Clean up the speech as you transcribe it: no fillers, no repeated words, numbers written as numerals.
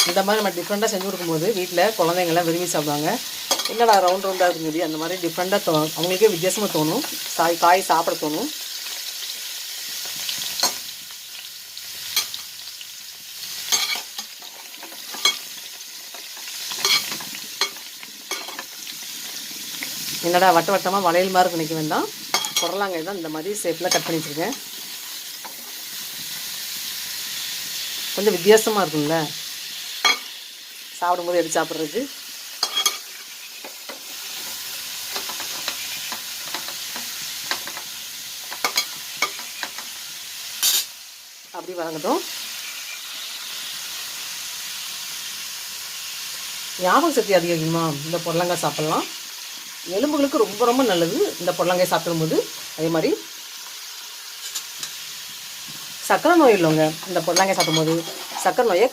இந்த மாதிரி நம்ம டிஃப்ரெண்ட்டாக செஞ்சு கொடுக்கும்போது வீட்டில் குழந்தைங்கள்லாம் விரும்பி சாப்பிடுவாங்க. என்னடா ரவுண்ட் ரவுண்டாக இருக்குன்னு சொல்லி அந்த மாதிரி டிஃப்ரெண்ட்டாக அவங்களுக்கே வித்தியாசமாக தோணும். காய் சாப்பிட தோணும். என்னடா வட்டமாக வளையல் மாதிரி நினைக்க வேண்டாம். புடலங்காய் தான் இந்த மாதிரி ஷேப்பில் கட் பண்ணி வச்சுருக்கேன். கொஞ்சம் வித்தியாசமாக இருக்கும்ல சாப்பிடும்போது எடுத்து சாப்பிட்றதுக்கு. அப்படி வதங்கட்டும். ஞாபக சக்தி அதிகரிக்குமா இந்த புடலங்காய் சாப்பிட்லாம். எலும்புகளுக்கு ரொம்ப ரொம்ப நல்லது இந்த புடலங்காய் சாப்பிடும்போது. அதே மாதிரி சர்க்கரை நோய் உள்ளவங்க இந்த புடலங்காய் சாப்பிடும்போது சர்க்கரை நோயை